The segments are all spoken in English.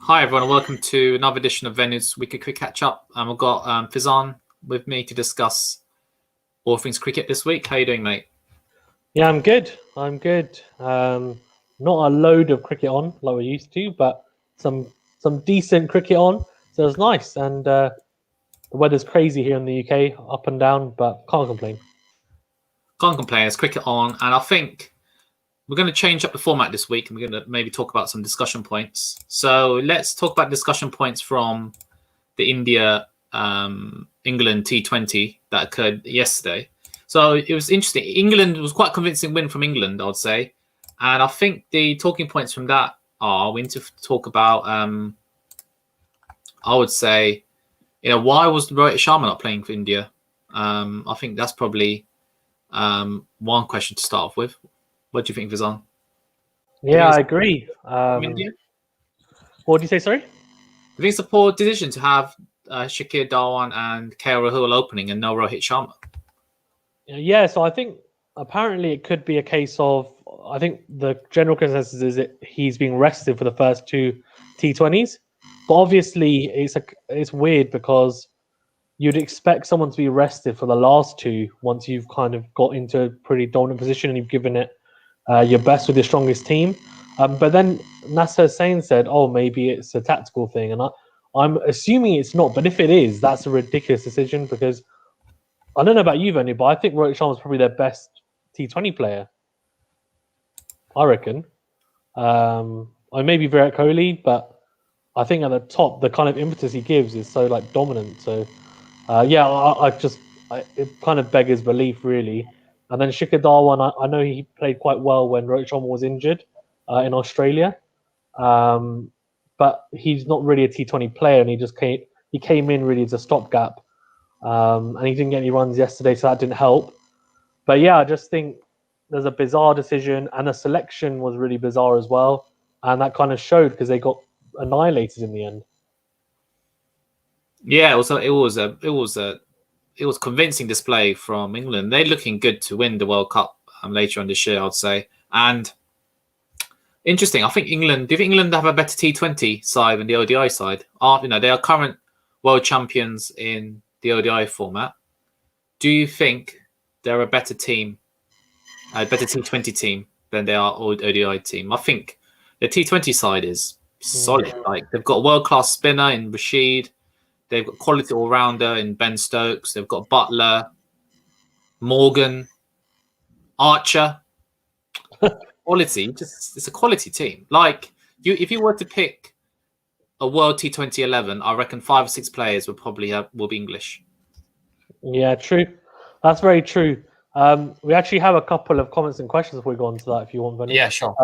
Hi everyone, and welcome to another edition of VENU's Weekly Quick Catch Up. We've got Fizan with me to discuss all things cricket this week. How you doing, mate? Yeah, I'm good. Not a load of cricket on like we're used to, but some decent cricket on. So it's nice. And the weather's crazy here in the UK, up and down, but can't complain. Can't complain. There's cricket on, and I think we're going to change up the format this week, and we're going to maybe talk about some discussion points. So let's talk about discussion points from the India England T20 that occurred yesterday. So it was interesting. England was quite a convincing win from England, I would say. And I think the talking points from that are we need to talk about, I would say, why was Rohit Sharma not playing for India? I think that's probably one question to start off with. What do you think, Vizan? Yeah, I agree. India? What did you say, sorry? I think it's a poor decision to have Shikhar Dhawan and KL Rahul opening and no Rohit Sharma. Yeah, so I think apparently it could be a case of, I think the general consensus is that he's being rested for the first two T20s. But obviously it's weird because you'd expect someone to be rested for the last two once you've kind of got into a pretty dominant position and you've given it your best with your strongest team. But then Nasser Hussain said, oh, maybe it's a tactical thing. And I'm assuming it's not. But if it is, that's a ridiculous decision because I don't know about you, Venu, but I think Rohit Sharma is probably their best T20 player. I reckon. I may be Virat Kohli, but I think at the top, the kind of impetus he gives is so dominant. So, it kind of beggars belief, really. And then Shikhar Dhawan, I know he played quite well when Rohit Sharma was injured in Australia, but he's not really a T20 player, and he came in really as a stopgap. And he didn't get any runs yesterday, so that didn't help. But yeah, I just think there's a bizarre decision, and the selection was really bizarre as well, and that kind of showed because they got annihilated in the end. Yeah, it was convincing display from England. They're looking good to win the World Cup later on this year, I'd say. And interesting, I think England. Do you think England have a better T20 side than the ODI side? They are current world champions in the ODI format. Do you think they're a better team, a better T20 team than they are ODI team? I think the T20 side is solid. Like they've got a world-class spinner in Rashid. They've got quality all-rounder in Ben Stokes. They've got Butler, Morgan, Archer. Quality, it's a quality team. Like if you were to pick a World T20 11, I reckon 5 or 6 players will be English. Yeah, true. That's very true. We actually have a couple of comments and questions before we go on to that, if you want, Benny. Yeah, sure.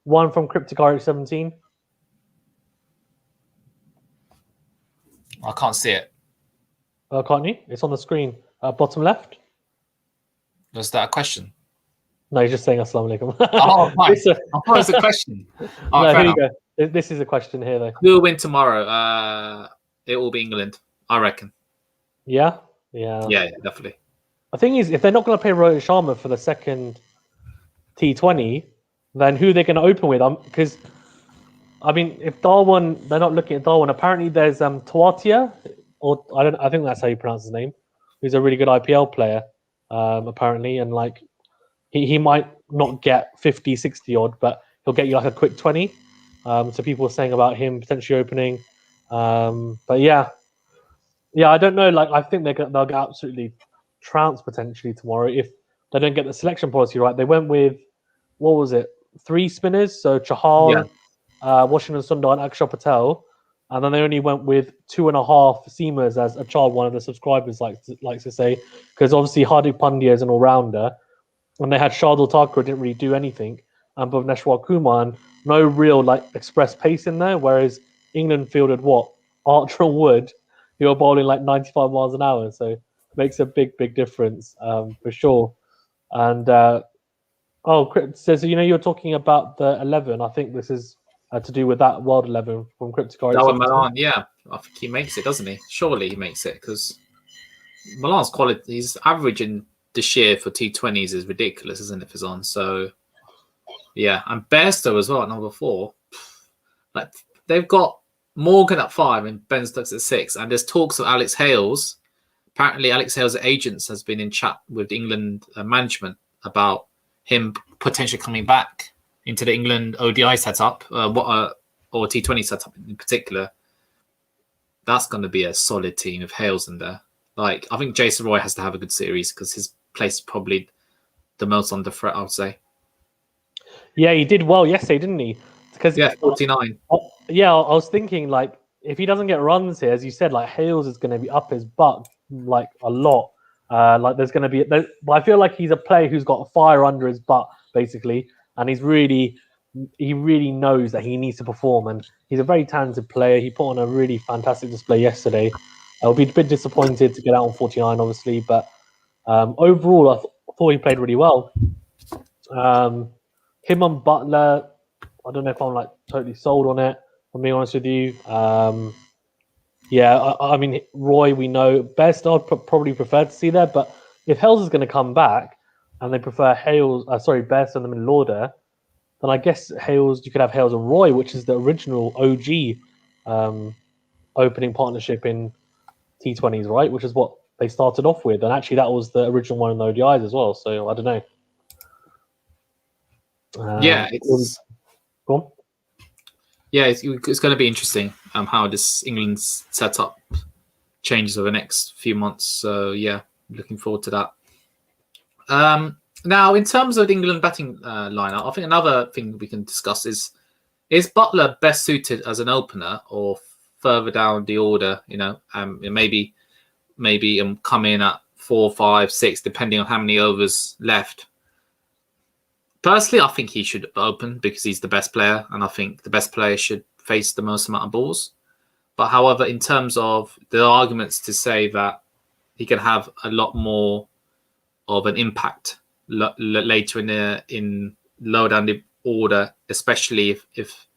One from CrypticRH17. I can't see it. Can't you? It's on the screen, bottom left. Was that a question? No, he's just saying Assalamu alaikum. Oh, fine. I thought it was a question. No, here you go. This is a question here, though. Who will win tomorrow? It will be England, I reckon. Yeah, definitely. The thing is, if they're not going to play Rohit Sharma for the second T20, then who are they going to open with? Because, if Darwin, they're not looking at Darwin. Apparently, there's Tawatia, or I think that's how you pronounce his name, who's a really good IPL player, apparently, and he might not get 50, 60 odd, but he'll get you a quick 20. So people are saying about him potentially opening. But yeah, I don't know. I think they'll get absolutely trounced potentially tomorrow if they don't get the selection policy right. They went with, what was it, 3 spinners? So Chahal, Washington Sundar, and Axar Patel. And then they only went with 2.5 seamers, as a child, one of the subscribers likes to say, because obviously Hardik Pandya is an all-rounder. When they had Shardul Thakur, didn't really do anything. And Bhuvneshwar Kumar, no real express pace in there. Whereas England fielded Archer and Wood, who are bowling 95 miles an hour. So it makes a big difference for sure. And so you're talking about the 11. I think this is to do with that World 11 from CrypticRH. That one, Milan, yeah, I think he makes it, doesn't he? Surely he makes it because Milan's quality, his average in this year for T20s is ridiculous, isn't it, Fizan? So, yeah. And Bairstow as well at number 4. They've got Morgan at 5 and Ben Stokes at 6. And there's talks of Alex Hales. Apparently, Alex Hales' agents has been in chat with England management about him potentially coming back into the England ODI setup, or T20 setup in particular. That's going to be a solid team of Hales in there. Like, I think Jason Roy has to have a good series because his place is probably the most under threat, I would say. Yeah, he did well yesterday, didn't he? Because 49. Yeah, I was thinking, like, if he doesn't get runs here, as you said, like, Hales is going to be up his butt, like, a lot. Like, there's going to be... but I feel like he's a player who's got fire under his butt, basically, and he really knows that he needs to perform, and he's a very talented player. He put on a really fantastic display yesterday. I'll be a bit disappointed to get out on 49, obviously, but overall, I thought he played really well. Him and Butler, I don't know if I'm like totally sold on it, if I'm being honest with you. I mean, Roy, we know. Best I'd probably prefer to see there, but if Hales is going to come back and they prefer Best in the middle order, then I guess Hales, you could have Hales and Roy, which is the original OG opening partnership in T20s, right? Which is what they started off with. And actually, that was the original one in the ODIs as well. So I don't know. It's go on. Yeah, it's going to be interesting how this England's setup changes over the next few months. So yeah, looking forward to that. Now, in terms of the England batting lineup, I think another thing we can discuss is Butler best suited as an opener or further down the order? Maybe come in at 4, 5, 6, depending on how many overs left. Personally, I think he should open because he's the best player, and I think the best player should face the most amount of balls. But however, in terms of the arguments to say that he can have a lot more of an impact later in lower down the order, especially if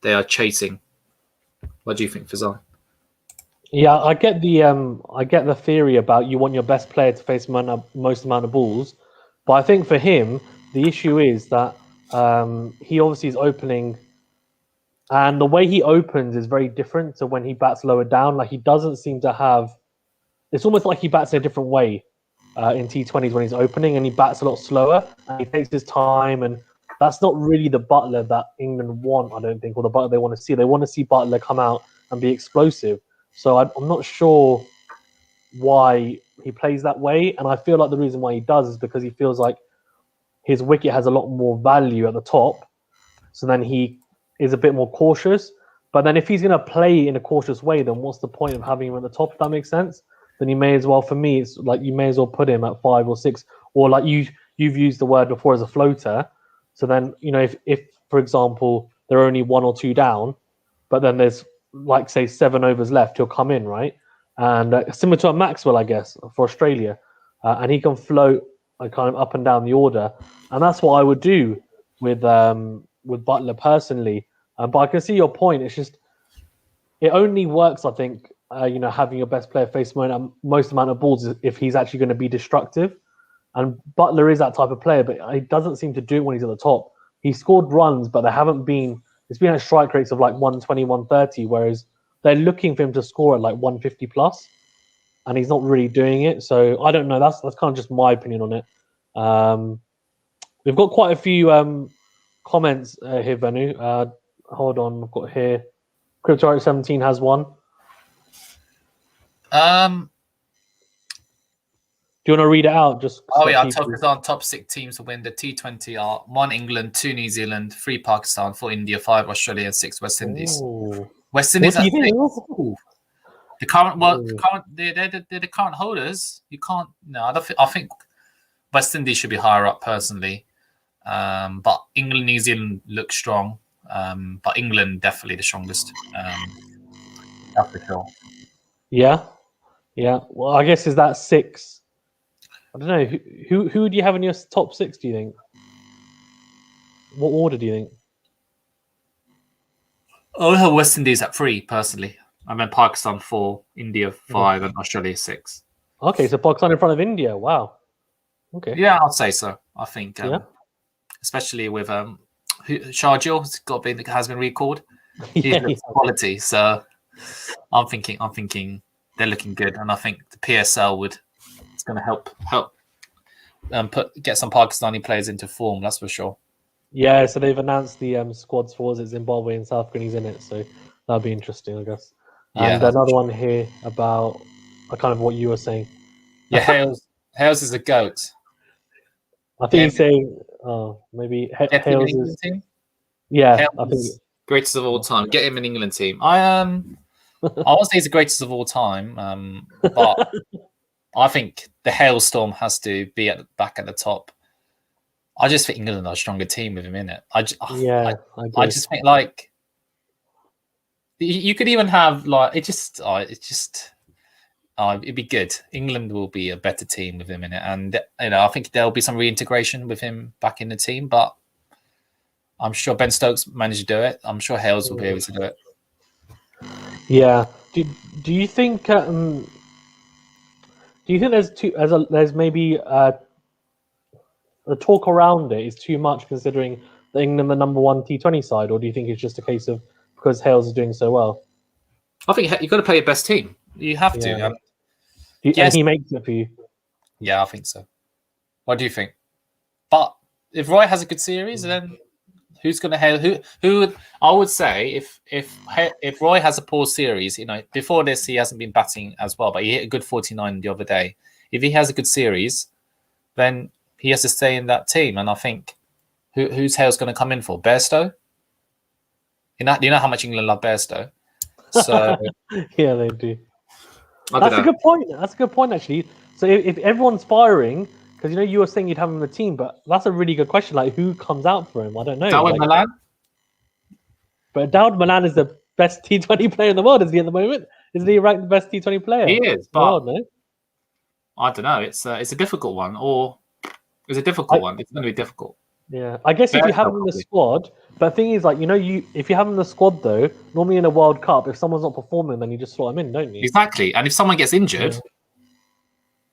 they are chasing. What do you think, Fazal? Yeah, I get the theory about you want your best player to face most amount of balls, but I think for him the issue is that he obviously is opening, and the way he opens is very different to when he bats lower down. Like, he doesn't seem to have. It's almost like he bats in a different way in T20s when he's opening, and he bats a lot slower and he takes his time, and that's not really the Butler that England want, I don't think, or the Butler they want to see. They want to see Butler come out and be explosive. So I'm not sure why he plays that way, and I feel like the reason why he does is because he feels like his wicket has a lot more value at the top, so then he is a bit more cautious. But then if he's going to play in a cautious way, then what's the point of having him at the top, if that makes sense? Then you may as well, for me, it's like you may as well put him at 5 or 6, or like you've used the word before as a floater. So then, if for example, there are only 1 or 2 down, but then there's, like, say, 7 overs left, he'll come in, right? And similar to a Maxwell, I guess, for Australia. And he can float kind of up and down the order. And that's what I would do with Butler personally. But I can see your point. It's just, it only works, I think, having your best player face most amount of balls if he's actually going to be destructive. And Butler is that type of player, but he doesn't seem to do it when he's at the top. He scored runs, but it's been at strike rates of like 120, 130, whereas they're looking for him to score at like 150 plus, and he's not really doing it. So I don't know. That's kind of just my opinion on it. We've got quite a few comments here, Venu. Hold on, I've got here. Crypto 17 has one. Do you want to read it out? Top 6 teams to win the T20 are 1 England, 2 New Zealand, 3 Pakistan, 4 India, 5 Australia, and 6 West Indies. Ooh. West Indies are the current. They're the current holders. You can't. No, I think West Indies should be higher up personally. But England, New Zealand look strong. But England definitely the strongest. That's for sure. Yeah. Well, I guess is that 6. I don't know. Who do you have in your top 6, do you think? What order do you think? I have West Indies at 3, personally. I mean, Pakistan 4, India 5, and Australia 6. Okay, so Pakistan in front of India. Wow. Okay. Yeah, I'd say so. I think, especially with Sharjeel has been recalled. He's quality. So I'm thinking they're looking good, and I think the PSL it's going to help get some Pakistani players into form. That's for sure. Yeah, so they've announced the squads for Zimbabwe and South Africa's in it, so that'll be interesting, I guess. Yeah, And another one here about kind of what you were saying. Yeah, Hales is a goat. I think he's saying, maybe Hales is. Team? Yeah, Hales I think greatest of all time. Get him an England team. I won't say he's the greatest of all time, but I think the Hailstorm has to be back at the top. I just think England are a stronger team with him in it. I just think like you could even have like it'd be good. England will be a better team with him in it, and I think there'll be some reintegration with him back in the team. But I'm sure Ben Stokes managed to do it. I'm sure Hales will be able to do it. Yeah. Do you think? Do you think there's maybe the talk around it is too much considering the England the number one T20 side, or do you think it's just a case of because Hales is doing so well? I think you've got to play your best team. You have to. And he makes it for you. Yeah, I think so. What do you think? But if Roy has a good series, then who's going to hail who? I would say if Roy has a poor series, before this he hasn't been batting as well, but he hit a good 49 the other day. If he has a good series, then he has to stay in that team. And I think who's Hale's going to come in for? Bairstow? You know how much England love Bairstow. So yeah, they do. That's a good point. That's a good point, actually. So if everyone's firing, because you were saying you'd have him in the team, but that's a really good question. Like, who comes out for him? I don't know. Dawid Malan? But Dawid Malan is the best T20 player in the world, is he, at the moment? Isn't he ranked the best T20 player? He is, but no? I don't know. It's a difficult one, or it's a difficult one. It's going to be difficult. Yeah, I guess if you have him in the squad, but the thing is, like, if you have him in the squad though, normally in a World Cup, if someone's not performing, then you just slot him in, don't you? Exactly, and if someone gets injured,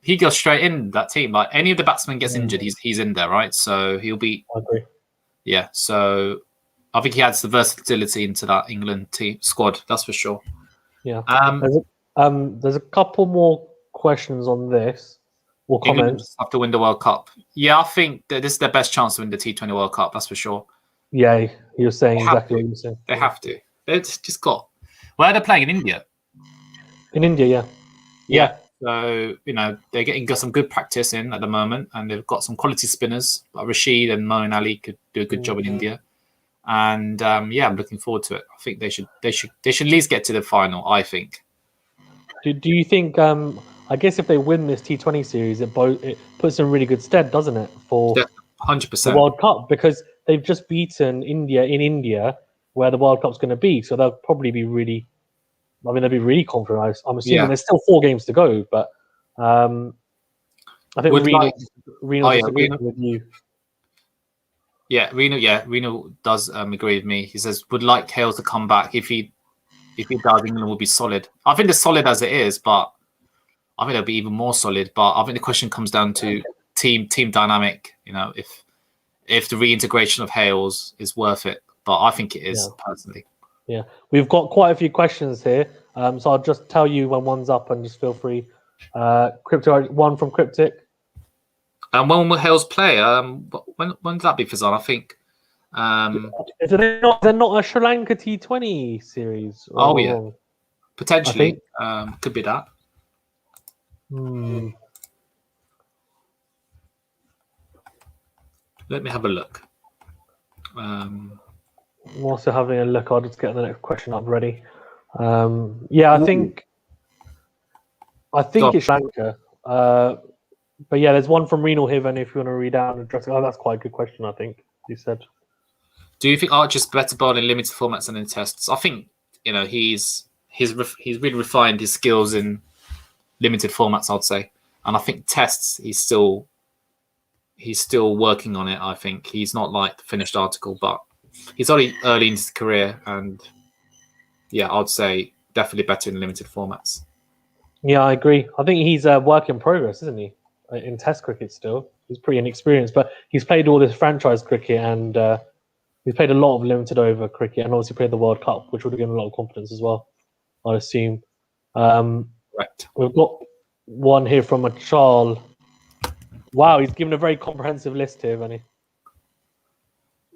he goes straight in that team. Like any of the batsmen gets injured, he's in there, right? So he'll be. I agree. Yeah, so I think he adds the versatility into that England team squad. That's for sure. Yeah. There's a couple more questions on this. Or comments have to win the World Cup. Yeah, I think that this is their best chance to win the T20 World Cup. That's for sure. Yeah, you're saying exactly what you're saying. They have to. They've just got. Where are they playing? In India. In India, yeah. So they're got some good practice in at the moment, and they've got some quality spinners. Like Rashid and Moeen Ali could do a good job in India, and I'm looking forward to it. I think they should at least get to the final. I think. Do you think? I guess if they win this T20 series, it puts them in really good stead, doesn't it, for 100% the World Cup? Because they've just beaten India in India, where the World Cup's going to be. So they'll probably be really. I mean, they'll be really confident. I'm assuming there's still 4 games to go, but I think Reno disagrees with you. Yeah, Reno does agree with me. He says would like Hales to come back. If he does, England will be solid. I think they're solid as it is, but I think they'll be even more solid. But I think the question comes down to team dynamic. If the reintegration of Hales is worth it, but I think it is personally. Yeah, we've got quite a few questions here, so I'll just tell you when one's up and just feel free. One from Cryptic. And when will Hales play? When did that be, Fazan? I think. Is there not a Sri Lanka T20 series? Potentially. Could be that. Let me have a look. I'm also having a look. I'll just get the next question up ready. I think it's Sri Lanka. But yeah, there's one from Renal here, and if you want to read out and address it. Oh, that's quite a good question, I think, you said. Do you think Archer's better bowled in limited formats than in tests? I think, he's really refined his skills in limited formats, I'd say. And I think tests, he's still working on it, I think. He's not like the finished article, but he's only early in his career, and I'd say definitely better in limited formats. Yeah, I agree. I think he's a work in progress, isn't he? In Test cricket still. He's pretty inexperienced, but he's played all this franchise cricket, and he's played a lot of limited over cricket, and obviously played the World Cup, which would have given him a lot of confidence as well. I assume. Um, Correct. we've got one here from a Charles. Wow, he's given a very comprehensive list here, Benny.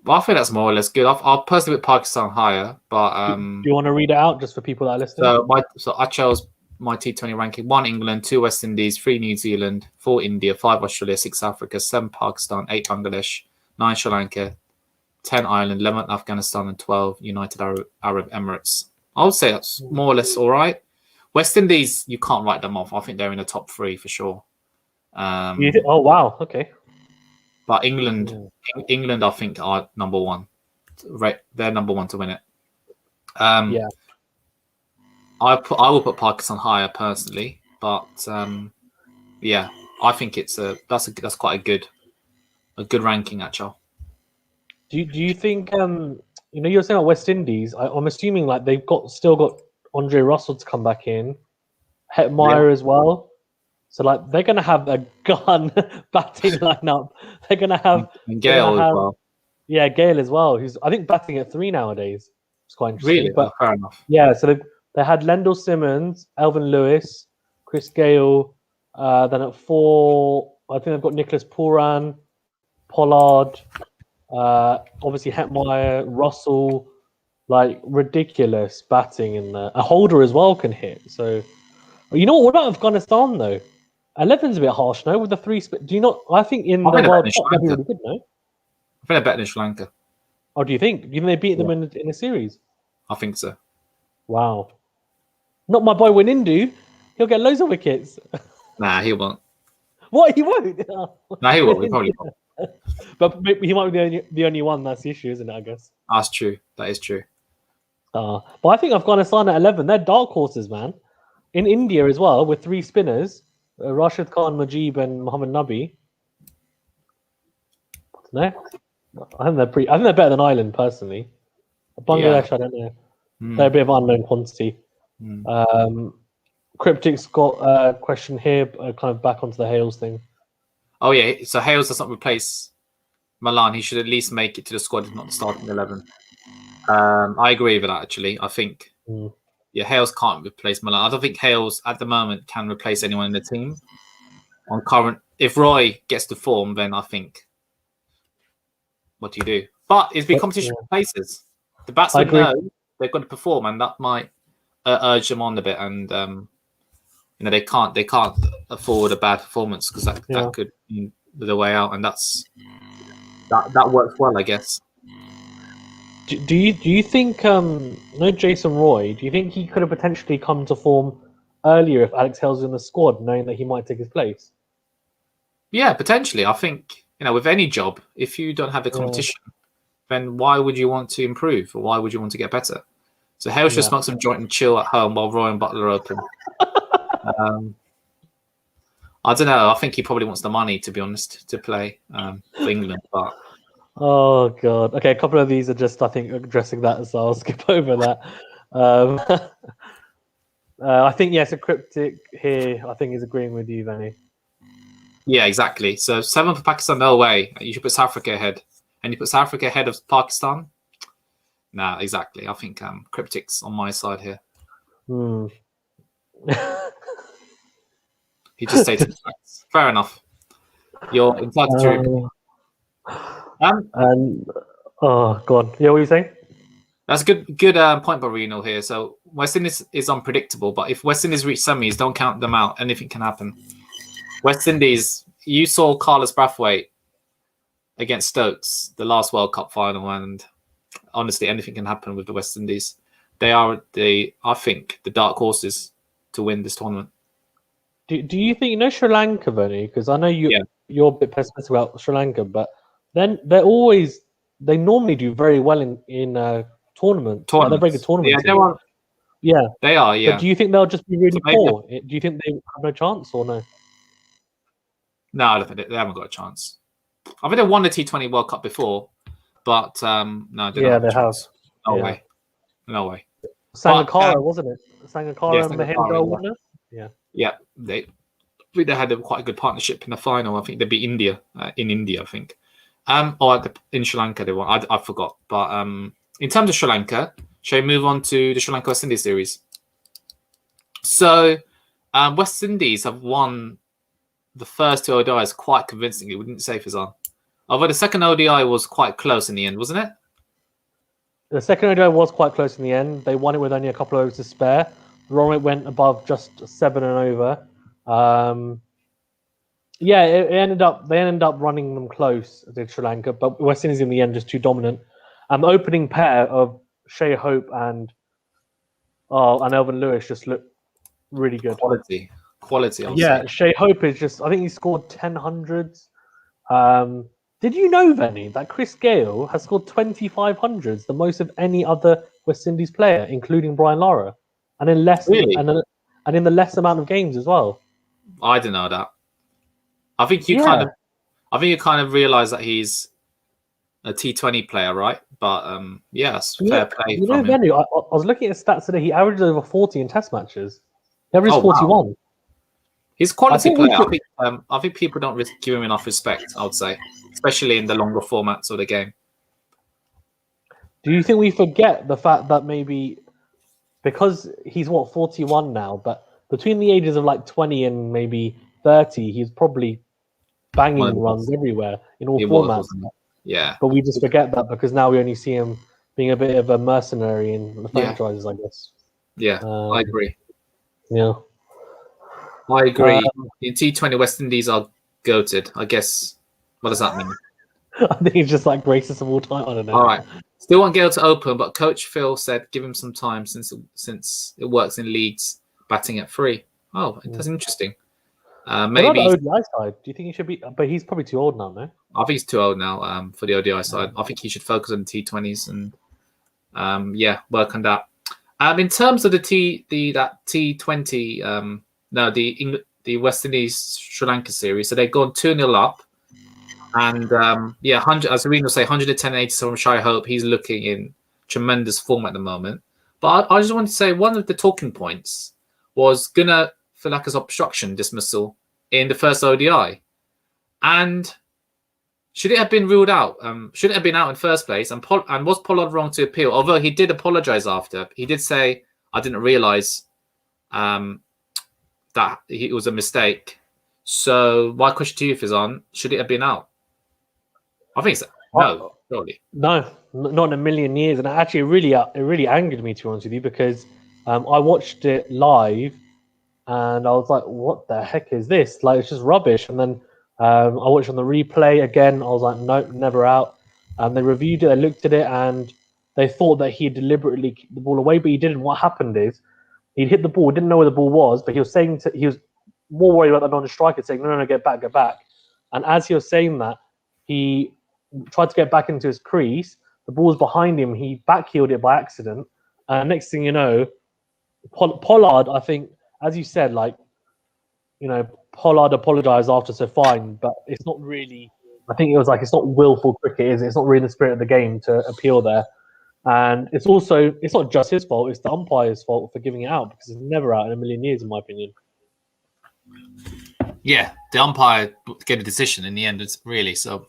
Well, I think that's more or less good. I'll personally put Pakistan higher, but Do you want to read it out just for people that are listening? so I chose my T20 ranking: 1 England, 2 West Indies, 3 New Zealand, 4 India, 5 Australia, 6 Africa, 7 Pakistan, 8 Bangladesh, 9 Sri Lanka, 10 Ireland, 11 Afghanistan, and 12 United Arab Emirates. I would say that's more or less all right. West Indies, you can't write them off. I think they're in the top 3 for sure. Oh wow, okay. But England, I think are number 1. Right, they're number 1 to win it. Yeah. I will put Pakistan higher personally, but yeah, I think that's quite a good ranking actually. Do you think you're saying about West Indies? I'm assuming like they've still got Andre Russell to come back in, Hetmeyer as well. So like they're gonna have a gun batting lineup. They're gonna have and Gale as well. Yeah, Gale as well. Who's I think batting at 3 nowadays. It's quite interesting. Really, but fair enough. Yeah, so they had Lendl Simmons, Elvin Lewis, Chris Gale. Then at 4, I think they've got Nicholas Pooran, Pollard, obviously Hetmeyer, Russell. Like ridiculous batting in there. A Holder as well can hit. So you know what about Afghanistan though? 11's a bit harsh, no? With the 3 do you not? I think in the World Cup they'd be really good, no? I think they're better than Sri Lanka. Oh, do you think? Do you think they beat them in a series? I think so. Wow. Not my boy Winindu. He'll get loads of wickets. Nah, he won't. What? He won't? Nah, he won't. He probably won't. But maybe he might be the only one. That's the issue, isn't it? I guess. That's true. That is true. But I think Afghanistan at 11, they're dark horses, man. In India as well, with 3 spinners, Rashid Khan, Majib, and Mohammad Nabi. What's next? I think they're better than Ireland, personally. Bangladesh, I don't know. They're a bit of unknown quantity. Cryptic's got a question here, kind of back onto the Hales thing. Oh yeah, so Hales does not replace Milan. He should at least make it to the squad, if not the starting 11. I agree with that actually. I think Hales can't replace Milan. I don't think Hales at the moment can replace anyone in the team. On current, if Roy gets to form, then I think what do you do? But it's been competition for places. The batsmen know they've got to perform, and that might urge them on a bit. And they can't afford a bad performance because that could be the way out, and that works well, I guess. Do you think Jason Roy? Do you think he could have potentially come to form earlier if Alex Hales was in the squad, knowing that he might take his place? Yeah, potentially. I think with any job, if you don't have the competition, then why would you want to improve, or why would you want to get better? So Hales just smoke some joint and chill at home while Roy and Butler are open. I don't know. I think he probably wants the money, to be honest, to play for England, but. Oh god. Okay, a couple of these are just, I think, addressing that, so I'll skip over that. I think a Cryptic here, I think, is agreeing with you, Vanny. Yeah, exactly. So 7 for Pakistan, no way. You should put South Africa ahead, and you put South Africa ahead of Pakistan. Nah, exactly. I think Cryptic's on my side here. He just stated facts. Fair enough. You're entitled to. Go on. Yeah, what were you saying? That's a good point by Reno here. So West Indies is unpredictable, but if West Indies reach semis, don't count them out. Anything can happen. West Indies, you saw Carlos Brathwaite against Stokes, the last World Cup final, and honestly, anything can happen with the West Indies. They are I think, the dark horses to win this tournament. Do you think Sri Lanka, Benny? Because I know you're a bit pessimistic about Sri Lanka, but then they normally do very well in tournaments. Like they're very good tournaments. Yeah, they are. Yeah. But do you think they'll just be really poor? Do you think they have no chance or no? No, I don't think they haven't got a chance. I think they won the T20 World Cup before, but no, they don't have. No way. No way. Sangakkara, wasn't it? Sangakkara and Mahendra, wasn't it? Yeah. Yeah, they had quite a good partnership in the final. I think they beat India in India, I think. In Sri Lanka they won. I forgot. But in terms of Sri Lanka, shall we move on to the Sri Lanka West Indies series? So West Indies have won the first two ODIs quite convincingly, wouldn't you say, Fizan? Although the second ODI was quite close in the end, wasn't it? The second ODI was quite close in the end. They won it with only a couple of overs to spare. It went above just 7 and over. Yeah, they ended up running them close, did Sri Lanka, but West Indies in the end just too dominant. The opening pair of Shea Hope and Elvin Lewis just looked really good. Quality. Yeah, Shea Hope is just. I think he scored 10 hundreds. Did you know, Venny, that Chris Gale has scored 25 hundreds, the most of any other West Indies player, including Brian Lara, and in Really? and in the less amount of games as well. I didn't know that. I think you kind of realize that he's a T20 player, right? But yes, fair play from him. Venny, I was looking at his stats today. He averaged over 40 in Test matches. He averaged 41. Wow. He's a quality player. I think people don't give him enough respect, I would say, especially in the longer formats of the game. Do you think we forget the fact that maybe because he's 41 now, but between the ages of like 20 and maybe 30, he's probably banging runs everywhere in all formats. Yeah. But we just forget that because now we only see him being a bit of a mercenary in the franchises, I guess. Yeah, I agree. Yeah. I agree. In T20, West Indies are goated. I guess. What does that mean? I think he's just like greatest of all time. I don't know. All right. Still want Gale to open, but Coach Phil said give him some time since it works in leagues batting at 3. Oh, that's interesting. Maybe what about the ODI side? Do you think he should be? But he's probably too old now, no? I think he's too old now for the ODI side. I think he should focus on the T20s and work on that. In terms of that T20, the West Indies Sri Lanka series, so they've gone 2-0 up, and 100 as Arena will say, 110-87 from Shai Hope. He's looking in tremendous form at the moment. But I just want to say one of the talking points was Gunnar Thilaka's obstruction dismissal in the first ODI, and should it have been ruled out? Should it have been out in first place? And was Pollard wrong to appeal? Although he did apologise after. He did say, I didn't realise that it was a mistake. So my question to you, Fizan, should it have been out? I think so. No, surely. No, not in a million years. And actually, it really angered me, to be honest with you, because I watched it live and I was like, what the heck is this? Like, it's just rubbish. And then I watched on the replay again. I was like, nope, never out. They reviewed it, they looked at it, and they thought that he deliberately kicked the ball away, but he didn't. What happened is he hit the ball, didn't know where the ball was, but he was more worried about the non-striker, saying, no, get back. And as he was saying that, he tried to get back into his crease. The ball was behind him. He backheeled it by accident. Next thing you know, Pollard, I think, as you said, Pollard apologized after, so fine, but it's not really. I think it was it's not willful cricket, is it? It's not really the spirit of the game to appeal there. And it's not just his fault, it's the umpire's fault for giving it out, because it's never out in a million years, in my opinion. Yeah, the umpire get a decision in the end. It's really so.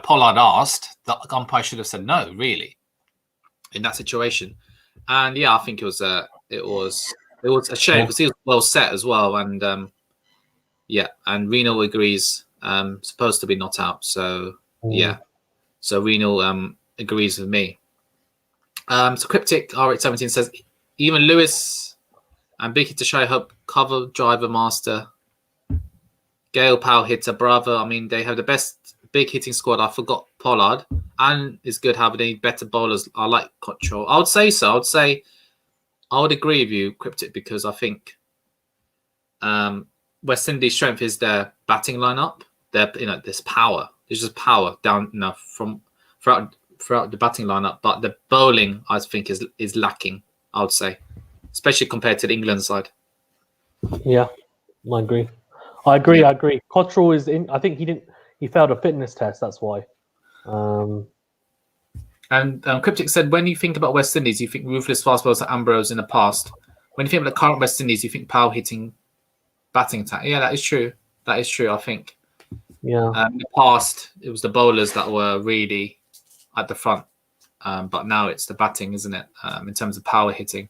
Pollard asked, the umpire should have said no, really, in that situation. And I think it was a shame because he was well set as well, and and Reno agrees. Supposed to be not out, so so Reno agrees with me. So Cryptic R817 says even Lewis and Big Hitter Shai Hope cover driver master. Gale power hitter, brother. I mean, they have the best big hitting squad. I forgot Pollard, and it's good having any better bowlers. I like control. I would say so. I would agree with you, Cryptic, because I think West Indies' strength is their batting lineup. There's power. There's just power down from throughout the batting lineup, but the bowling I think is lacking. I would say, especially compared to the England side. Yeah, I agree. I agree. Cottrell is in. I think he failed a fitness test. That's why. And Cryptic said, when you think about West Indies, you think ruthless fast bowlers like Ambrose in the past. When you think about the current West Indies, you think power hitting, batting attack. Yeah, that is true. I think. Yeah. In the past, it was the bowlers that were really at the front, but now it's the batting, isn't it? In terms of power hitting,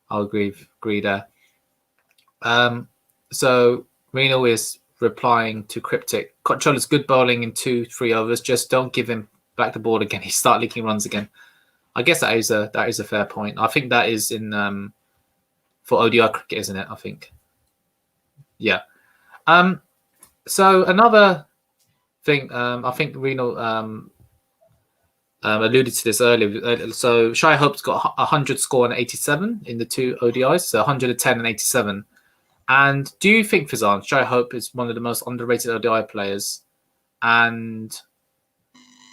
I'll agree there. So Reno is replying to Cryptic. Cottrell good bowling in 2-3 overs. Just don't give him back the ball again. He start leaking runs again. I guess that is a fair point. I think that is in for ODI cricket, isn't it? I think. Yeah. So another thing, I think Reno alluded to this earlier. So Shai Hope's got 100 score and 87 in the 2 ODIs, so 110 and 87. And do you think, Fizan, Shai Hope is one of the most underrated ODI players? And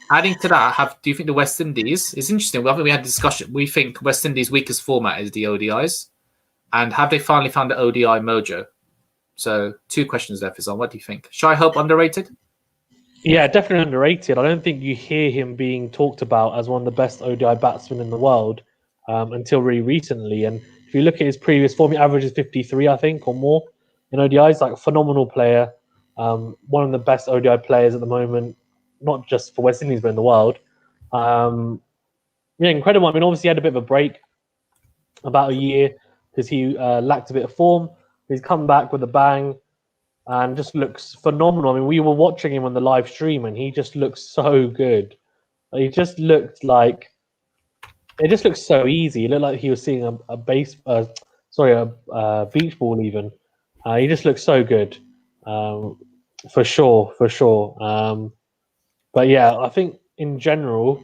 adding to that, do you think the West Indies is interesting? I think we had a discussion. We think West Indies' weakest format is the ODIs. And have they finally found the ODI mojo? So 2 questions there, Fizan. What do you think? Shai Hope underrated? Yeah, definitely underrated. I don't think you hear him being talked about as one of the best ODI batsmen in the world until really recently. And if you look at his previous form, he averages 53, I think, or more in ODIs. Like a phenomenal player, one of the best ODI players at the moment, not just for West Indies but in the world. Yeah, incredible. I mean, obviously he had a bit of a break, about a year, because he lacked a bit of form. He's come back with a bang and just looks phenomenal. I mean, we were watching him on the live stream, and he just looks so good. He just looked like it just looks so easy. It looked like he was seeing a beach ball even. He just looks so good, for sure. But yeah, I think in general,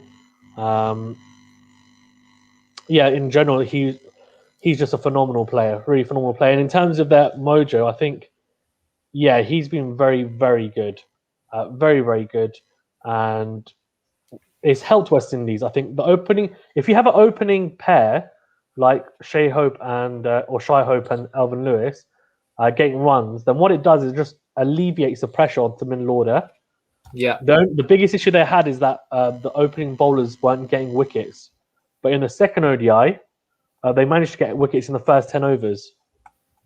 he's just a phenomenal player, really phenomenal player. And in terms of that mojo, I think, yeah, he's been very, very good, very, very good, and it's helped West Indies. I think the opening, if you have an opening pair like Shai Hope and Alvin Lewis getting runs, then what it does is just alleviates the pressure on the middle order. Yeah. The biggest issue they had is that the opening bowlers weren't getting wickets, but in the second ODI, they managed to get wickets in the first 10 overs,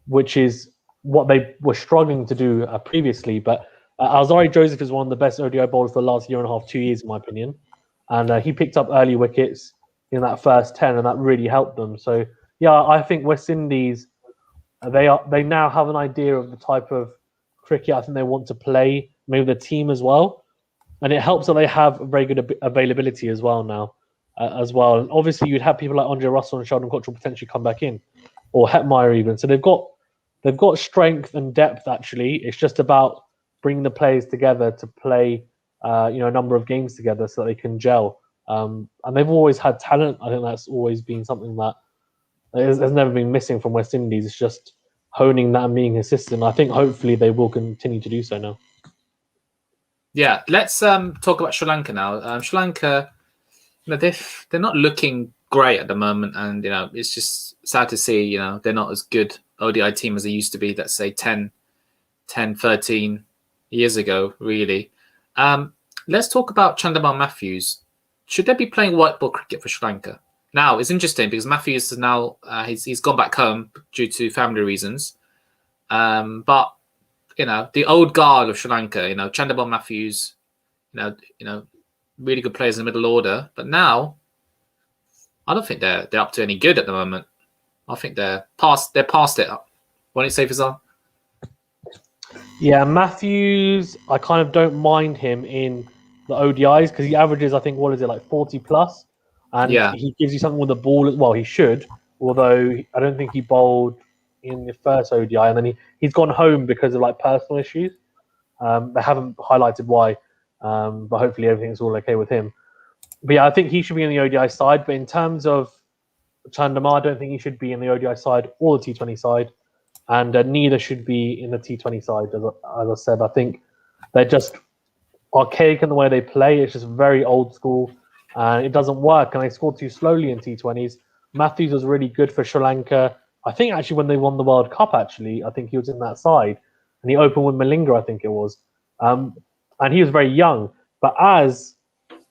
which is what they were struggling to do previously. But Alzari Joseph is one of the best ODI bowlers for the last year and a half, 2 years, in my opinion. And he picked up early wickets in that first 10, and that really helped them. So, yeah, I think West Indies, they now have an idea of the type of cricket I think they want to play, maybe the team as well. And it helps that they have very good availability as well now. And obviously, you'd have people like Andre Russell and Sheldon Cottrell potentially come back in, or Hetmeyer even. So they've got strength and depth. Actually, it's just about bringing the players together to play, a number of games together so that they can gel. And they've always had talent. I think that's always been something that has never been missing from West Indies. It's just honing that and being consistent. I think hopefully they will continue to do so now. Yeah, let's talk about Sri Lanka now. Sri Lanka, they're not looking great at the moment, and it's just sad to see they're not as good ODI team as they used to be, let's say 10, 13 years ago, really. Let's talk about Chandamal Matthews. Should they be playing white ball cricket for Sri Lanka? Now, it's interesting because Matthews is now he's gone back home due to family reasons. But the old guard of Sri Lanka, Chandamal Matthews, really good players in the middle order. But now, I don't think they're up to any good at the moment. I think they're past it. What do you say, Fazal? Yeah, Matthews, I kind of don't mind him in the ODIs because he averages, I think, 40 plus? And he gives you something with the ball as well. He should, although I don't think he bowled in the first ODI. And then he's gone home because of personal issues. They haven't highlighted why, but hopefully everything's all okay with him. But yeah, I think he should be in the ODI side. But in terms of Chandamal, I don't think he should be in the ODI side or the T20 side. And neither should be in the T20 side. As I said, I think they're just archaic in the way they play. It's just very old school, and it doesn't work. And they score too slowly in T20s. Matthews was really good for Sri Lanka. I think actually when they won the World Cup, I think he was in that side, and he opened with Malinga, I think it was. And he was very young. But as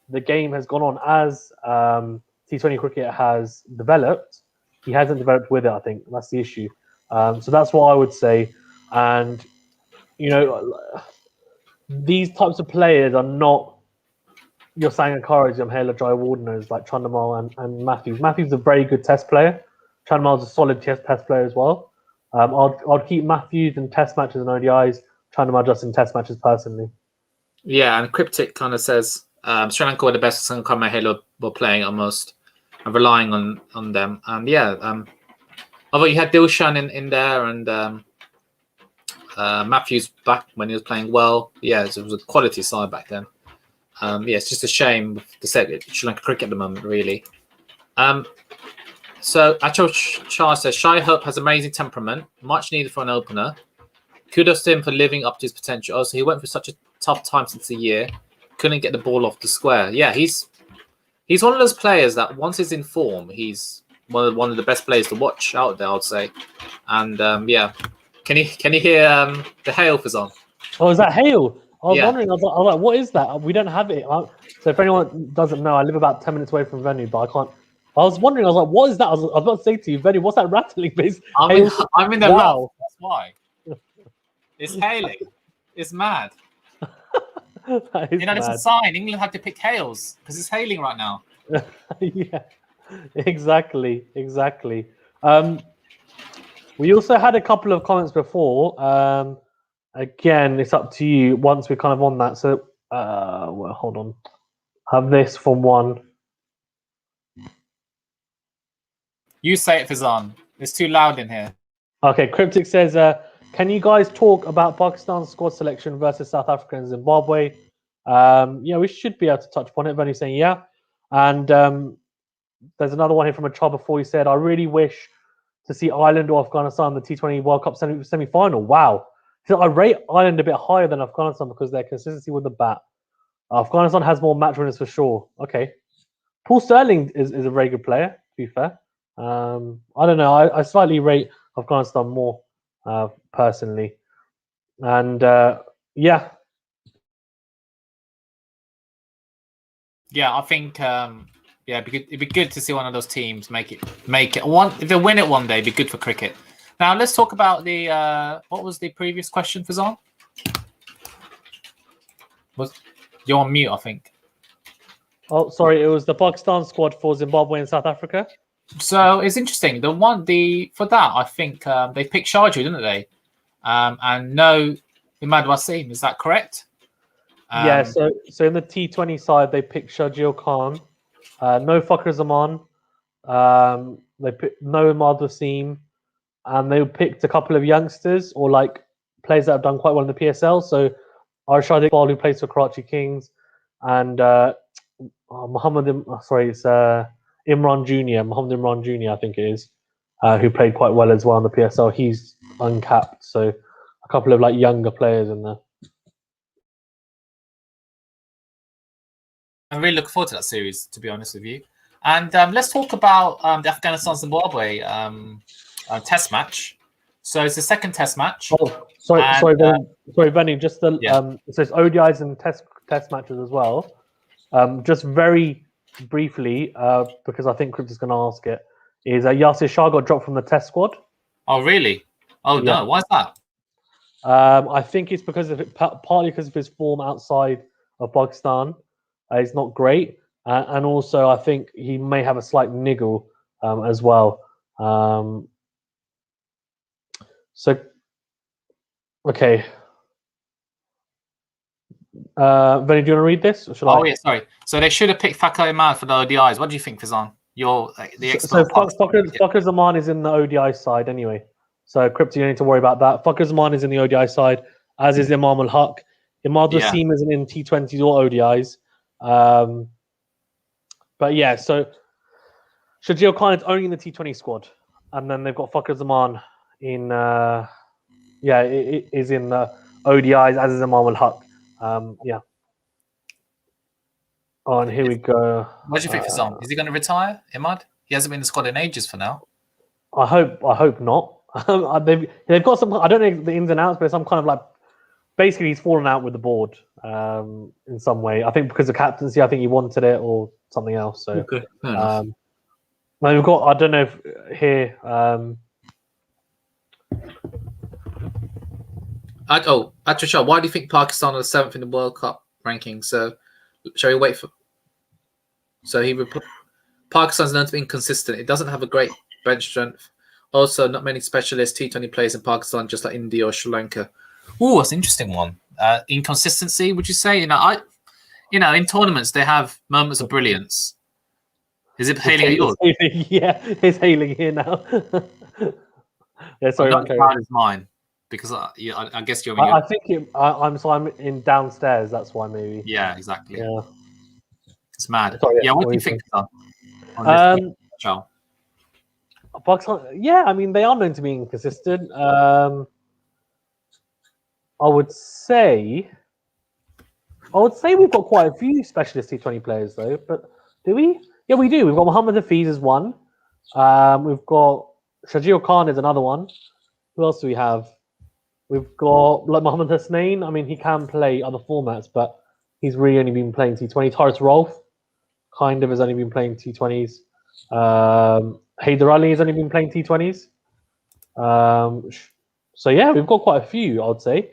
the game has gone on, as T20 cricket has developed, he hasn't developed with it. I think that's the issue. So that's what I would say. And, these types of players are not your Sangakkara, Jamhela, Jayawardene, like Chandamal and Matthews. Matthews is a very good test player. Chandamal is a solid test player as well. I'd keep Matthews in Test matches and ODIs. Trying to adjust in Test matches personally. Yeah, and Cryptic kind of says Sri Lanka were the best Sankamahela were playing almost and relying on them. And yeah, although you had Dilshan in there and Matthews back when he was playing well. Yeah, it was a quality side back then. Yeah, it's just a shame to say Sri Lanka cricket at the moment, really. So Achal Shah says Shai Hope has amazing temperament, much needed for an opener. Kudos to him for living up to his potential. Also, he went through such a tough time since the year, couldn't get the ball off the square. Yeah, he's one of those players that once he's in form, he's one of the best players to watch out there, I'd say. And yeah, can you hear the hail Fazan? Oh, is that hail? I was Yeah. wondering. I was like, what is that? We don't have it. So if anyone doesn't know, I live about 10 minutes away from VENU, but I can't. I was wondering. I was like, what is that? I was about to say to you, VENU, what's that rattling? I'm in the wow. loft. That's why. It's hailing. It's mad. That's a sign. England had to pick hails because it's hailing right now. Yeah, exactly. We also had a couple of comments before. Again, it's up to you once we're kind of on that. So, well, hold on. I have this from one. You say it, Fazan. It's too loud in here. Okay, Cryptic says, can you guys talk about Pakistan's squad selection versus South Africa and Zimbabwe? Yeah, we should be able to touch upon it. Venue saying yeah. And there's another one here from a child before. He said, I really wish to see Ireland or Afghanistan in the T20 World Cup semi-final. Wow. So I rate Ireland a bit higher than Afghanistan because of their consistency with the bat. Afghanistan has more match winners for sure. Okay. Paul Sterling is a very good player, to be fair. I don't know. I slightly rate Afghanistan more personally. And yeah. Yeah, I think it'd be good to see one of those teams make it one. If they win it one day, it'd be good for cricket. Now let's talk about the what was the previous question, Fazan? You're on mute, I think. Oh, sorry, it was the Pakistan squad for Zimbabwe and South Africa. So it's interesting. For that, I think they picked Shahidi, didn't they? And no Imad Wasim, is that correct? Yeah, so in the T20 side, they picked Shahid Khan, no Fakhar Zaman, they picked no Imad Wasim, and they picked a couple of youngsters or like players that have done quite well in the PSL. So Arshad Iqbal, who plays for Karachi Kings, and Imran Jr., Mohammed Imran Jr., I think it is, who played quite well as well in the PSL. He's uncapped, so a couple of like younger players in there. I'm really looking forward to that series, to be honest with you. And let's talk about the Afghanistan-Zimbabwe test match. So it's the second test match. Oh, sorry, Benny. Just the so it's ODIs and test matches as well. Just very briefly, because I think Crypt is going to ask it, is Yasir Shah got dropped from the test squad? Oh, really? Oh no, why is that? I think it's partly because of his form outside of Pakistan. It's not great, and also I think he may have a slight niggle as well. So, okay. Vinny, do you want to read this? Or yeah, sorry. So they should have picked Fakhar Zaman for the ODIs. What do you think, Fazan? You're the expert. So Fakhar Zaman is in the ODI side anyway. So Crypto, you don't need to worry about that. Fakhar Zaman is in the ODI side, as is Imam al-Haq. Imad Wasim isn't in T20s or ODIs. But yeah, so Shahid Khan is only in the T20 squad, and then they've got Fakhar Zaman in it is in the ODIs, as is Imam al-Haq. Oh, and here we go. What do you think, Fazan? Is he going to retire, Imad? He hasn't been in the squad in ages for now. I hope not. They've got some. I don't know the ins and outs, but some kind of like. Basically, he's fallen out with the board in some way. I think because of captaincy, I think he wanted it or something else. So, okay. Now we've got. I don't know if here. Achal, why do you think Pakistan are the 7th in the World Cup ranking? So, shall we wait for? So Pakistan's known to be inconsistent. It doesn't have a great bench strength. Also, not many specialist T20 players in Pakistan, just like India or Sri Lanka. Oh, that's an interesting one. Inconsistency, would you say? In tournaments they have moments of brilliance. Is it hailing at yours? Yeah, it's hailing here now. Yeah, sorry. Not as loud as mine, because I guess you're. I think I'm in downstairs. That's why maybe. Yeah, exactly. Yeah, It's mad. sorry, Yeah, what do you think on this show? Pakistan, yeah, I mean they are known to be inconsistent. I would say we've got quite a few specialist T20 players though, but do we? Yeah, we do. We've got Mohammed Hafiz as one. We've got Shajil Khan is another one. Who else do we have? We've got like Mohammed Hasnain. I mean, he can play other formats, but he's really only been playing T20. Taris Rolf kind of has only been playing T20s. Haider Ali has only been playing T20s. So yeah, we've got quite a few, I would say.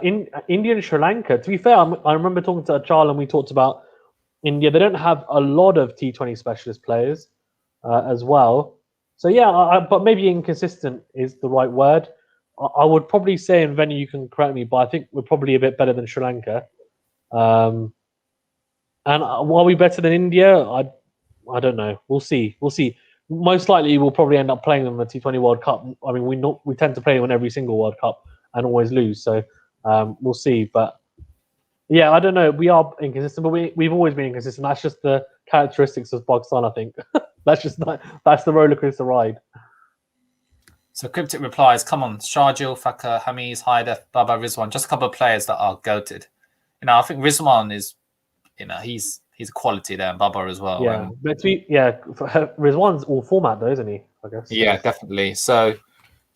In India and Sri Lanka, to be fair, I remember talking to Achal and we talked about India. They don't have a lot of T20 specialist players as well. So yeah, but maybe inconsistent is the right word. I would probably say in VENU, you can correct me, but I think we're probably a bit better than Sri Lanka. And are we better than India? I don't know. We'll see. Most likely, we'll probably end up playing them in the T20 World Cup. I mean, we tend to play them in every single World Cup and always lose. So we'll see. But yeah, I don't know. We are inconsistent, but we've always been inconsistent. That's just the characteristics of Pakistan, I think. That's the roller coaster ride. So Cryptic replies, come on, Shardil, Fakar, Hamiz, Haider, Baba, Rizwan, just a couple of players that are goated. I think Rizwan is, he's a quality there, and Baba as well. Yeah, but Rizwan's all format though, isn't he? I guess. Yeah, definitely. So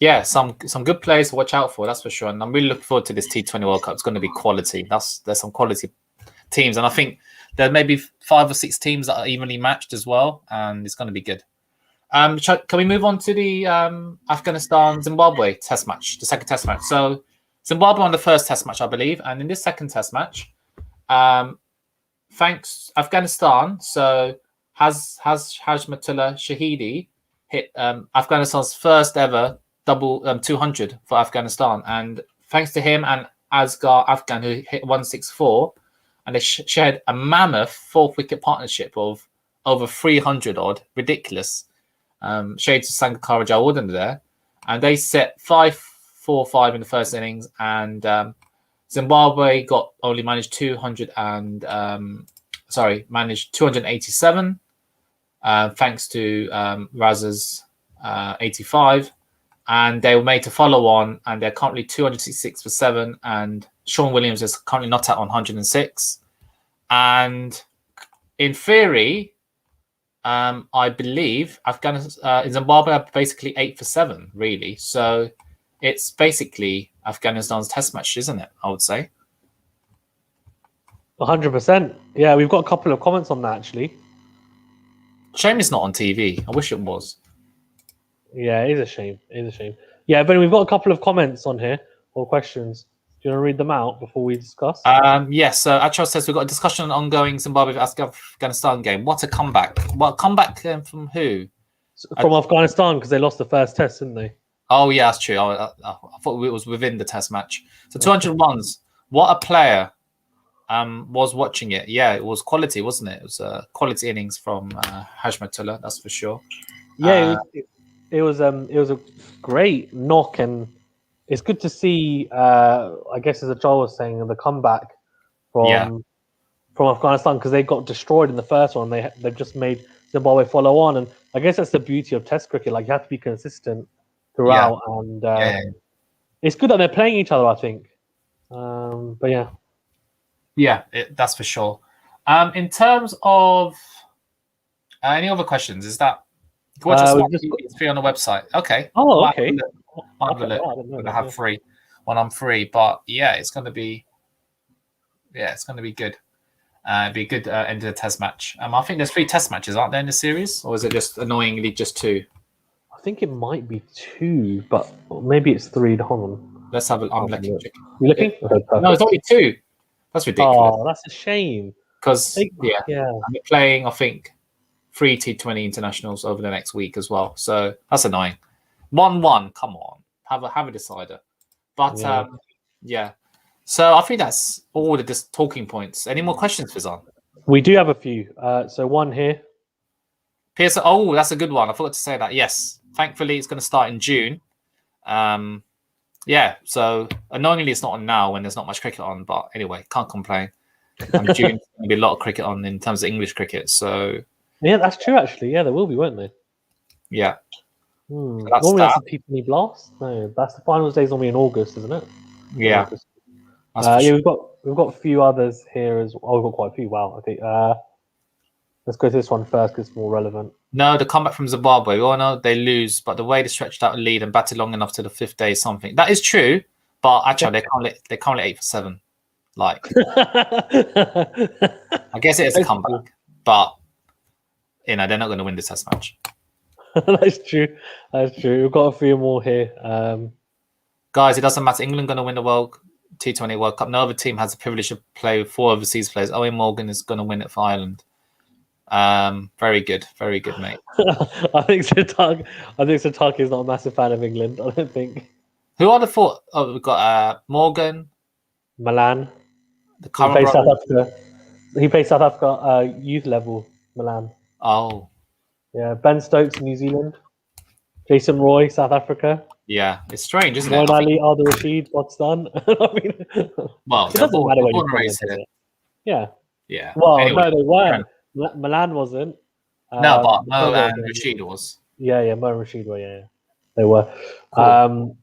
yeah, some good players to watch out for, that's for sure. And I'm really looking forward to this T20 World Cup. It's going to be quality. There's some quality teams, and I think there may be 5 or 6 teams that are evenly matched as well, and it's going to be good. Can we move on to the Afghanistan-Zimbabwe test match, the second test match? So Zimbabwe won the first test match, I believe, and in this second test match, thanks Afghanistan, so has Hajmatullah Shahidi hit Afghanistan's first ever double 200 for Afghanistan, and thanks to him and Asghar Afghan, who hit 164, and they shared a mammoth 4th-wicket partnership of over 300 odd, ridiculous. Shades of Sangakkara Jawardene there, and they set 5-4-5 in the first innings, and Zimbabwe managed 287, thanks to Raz's 85, and they were made to follow on, and they're currently 266 for 7, and Sean Williams is currently not out on 106, and in theory, I believe Zimbabwe are basically 8 for 7, really. So it's basically Afghanistan's test match, isn't it? I would say 100%. Yeah, we've got a couple of comments on that actually. Shame it's not on TV. I wish it was. Yeah, it is a shame. Yeah, but we've got a couple of comments on here or questions. Do you want to read them out before we discuss? Yes. So Achal says we've got a discussion on ongoing Zimbabwe Afghanistan game. What a comeback! What comeback from who? From Afghanistan, because they lost the first test, didn't they? Oh yeah, that's true. I thought it was within the test match. So 200 runs. What a player! Was watching it. Yeah, it was quality, wasn't it? It was quality innings from Hajmatullah, that's for sure. Yeah, it was a great knock, and it's good to see. I guess as Joel was saying, the comeback from Afghanistan, because they got destroyed in the first one. They've just made Zimbabwe follow on, and I guess that's the beauty of Test cricket. Like you have to be consistent throughout, and it's good that they're playing each other, I think. But yeah. Yeah, that's for sure. In terms of any other questions, is that watch us free on the website? Okay. Oh, okay. I'm gonna have free when I'm free, but yeah, it's gonna be good. Be a good end of the test match. I think there's 3 test matches, aren't there, in the series, or is it just annoyingly just 2? I think it might be 2, but maybe it's 3. Hold on. Let's have a. I'm looking. You looking? No, it's only 2. That's ridiculous. Oh, that's a shame. Because I'm playing, I think, 3 T20 internationals over the next week as well. So that's annoying. 1-1. Come on, have a decider. But yeah. So I think that's all the just talking points. Any more questions, Fizan? We do have a few. So one here. Pearson. Oh, that's a good one. I forgot to say that. Yes, thankfully it's going to start in June. Yeah. So annoyingly, it's not on now when there's not much cricket on. But anyway, can't complain. And June there's going to be a lot of cricket on in terms of English cricket. So yeah, that's true. Actually, yeah, there will be, won't there? Yeah. So that's normally that. that's the T20 Blast. No, that's the finals days normally in August, isn't it? Yeah. August. That's for Yeah, sure. we've got a few others here as well. Oh, we've got quite a few. Wow. Okay. Let's go to this one first because it's more relevant. No, the comeback from Zimbabwe. We all know they lose, but the way they stretched out a lead and batted long enough to the 5th day is something. That is true, but actually they can't let 8 for 7. Like, I guess it is a comeback, but they're not going to win this test match. That's true. That's true. We've got a few more here. Guys, it doesn't matter. England going to win the World T20 World Cup. No other team has the privilege to play with 4 overseas players. Owen Morgan is going to win it for Ireland. Very good, mate. I think Sataki is not a massive fan of England. I don't think. Who are the 4? Oh, we've got Morgan, Milan. the current South Africa. He plays South Africa youth level. Milan. Oh, yeah. Ben Stokes, New Zealand. Jason Roy, South Africa. Yeah, it's strange, isn't Moin it? Ali, Adil Rashid, Pakistan. I mean, well, it doesn't matter where you play, does it? Yeah. Yeah. Well, anyway, no, they weren't. Milan wasn't. No, but Mo and Rashid was. Yeah, Mo and Rashid were, yeah. They were. Cool.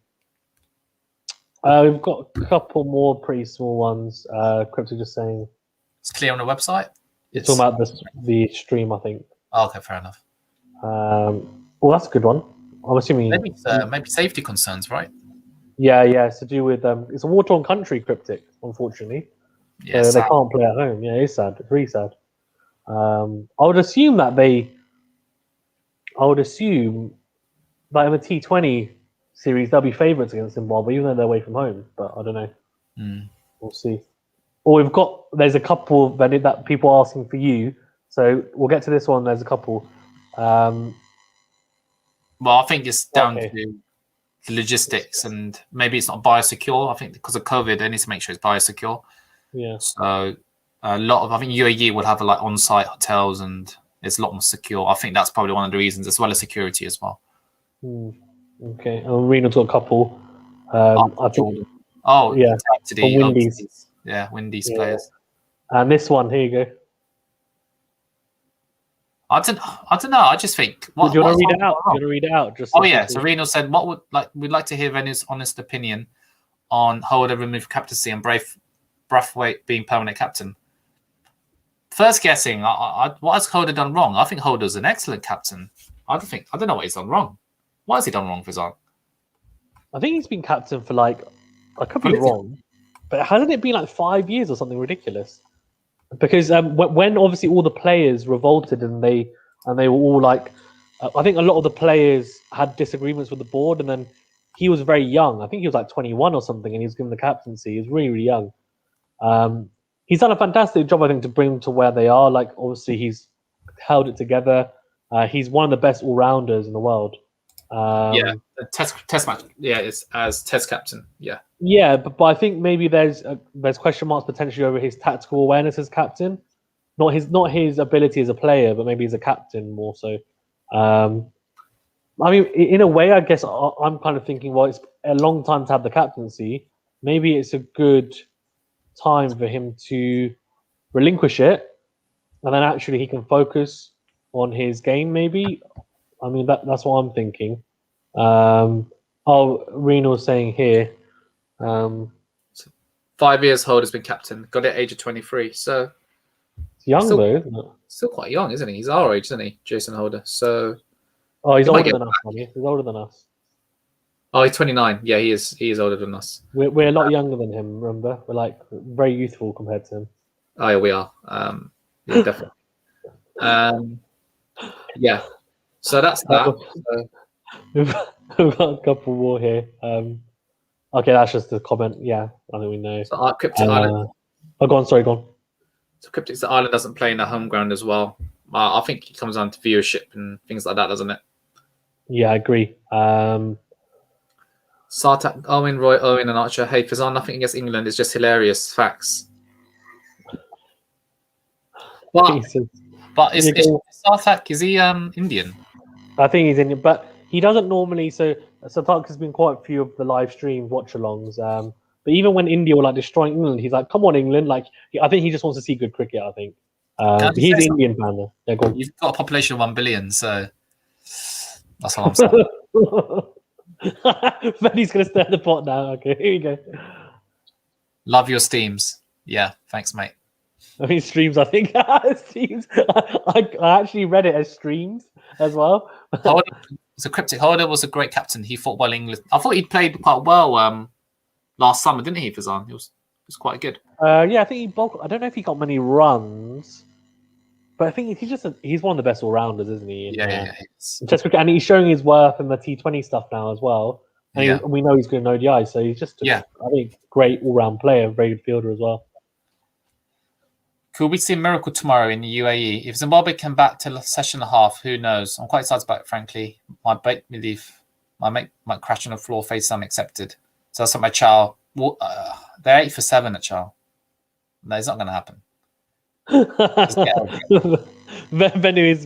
We've got a couple more pretty small ones. Crypto just saying. It's clear on the website? It's talking about the stream, I think. Oh, okay, fair enough. Well, that's a good one. I'm assuming. Maybe safety concerns, right? Yeah, it's to do with. It's a war-torn country, Cryptic, unfortunately. Yeah, so they can't play at home. Yeah, it's sad. It's really sad. I would assume that in the T20 series they'll be favourites against Zimbabwe, even though they're away from home. But I don't know. We'll see. Or there's a couple that people are asking for you. So we'll get to this one. There's a couple. Well, I think it's down to the logistics, and maybe it's not biosecure. I think because of COVID, they need to make sure it's biosecure. Yeah. So a lot of, I think UAE will have like on-site hotels, and it's a lot more secure. I think that's probably one of the reasons, as well as security as well. Okay, and Rena's got a couple. I think. Oh, yeah. Today, Windies. Yeah, Windies players. And this one, here you go. I don't know. I just think. Do you want to read it out? Do you want to read it out? Just. Oh yeah. So Reno said, we'd like to hear Venu's honest opinion on Holder removed captaincy and Braithwaite being permanent captain. First guessing, what has Holder done wrong? I think Holder's an excellent captain. I don't know what he's done wrong. What has he done wrong, Fizan? I think he's been captain for I could be wrong, but hasn't it been 5 years or something ridiculous? Because when obviously all the players revolted and they were all I think a lot of the players had disagreements with the board, and then he was very young. I think he was 21 or something, and he was given the captaincy. He was really, really young. He's done a fantastic job, I think, to bring them to where they are. Obviously, he's held it together. He's one of the best all-rounders in the world. The test match. Yeah, it's as test captain. Yeah. Yeah, but I think maybe there's question marks potentially over his tactical awareness as captain, not his ability as a player, but maybe as a captain more so. I mean, in a way, I guess I'm kind of thinking, well, it's a long time to have the captaincy. Maybe it's a good time for him to relinquish it, and then actually he can focus on his game. Maybe. I mean, that's what I'm thinking. Reno's saying here. 5 years Holder's been captain. Got it at age of 23. So it's young though, isn't it? Still quite young, isn't he? He's our age, isn't he, Jason Holder? So. Oh, he's older than us. He's older than us. Oh, he's 29. Yeah, he is. He is older than us. We're a lot younger than him. Remember, we're very youthful compared to him. Oh, yeah, we are. Yeah, definitely. Yeah. So that's that. We've got a couple more here. Okay, that's just the comment. Yeah, I think we know. So Cryptic Island. Go on. Sorry, go on. So Cryptic Island doesn't play in the home ground as well. I think it comes down to viewership and things like that, doesn't it? Yeah, I agree. Sartak, Owen, Roy, Owen, and Archer. Hey, Fazan, nothing against England. It's just hilarious. Facts. But Jesus. is You go- Sartak, is he Indian? I think he's in, but he doesn't normally. So Satak has been quite a few of the live stream watch-alongs. But even when India were like destroying England, he's like, "Come on, England!" Like, I think he just wants to see good cricket. I think. Can I just He's say an something? Indian fan, though. Yeah, go You've got a population of 1 billion, so that's all I'm saying. on. Benny's gonna stir the pot now. Okay, here you go. Love your steams. Yeah, thanks, mate. I mean, streams. I think streams. I actually read it as streams as well. Holder was a cryptic. Holder was a great captain. He fought well England. I thought he played quite well last summer, didn't he, Fazan? He was quite good. Yeah, I think he bulk. I don't know if he got many runs, but I think he's one of the best all rounders, isn't he? Yeah. Just and he's showing his worth in the T20 stuff now as well. And we know he's good in ODI, so he's just I think great all round player, very good fielder as well. Could we see a miracle tomorrow in the UAE? If Zimbabwe come back to session and a half, who knows? I'm quite excited about it, frankly. My mate might crash on the floor, face unaccepted. So that's what my child. They're 8 for 7 at Chow. No, it's not going to happen. VENU is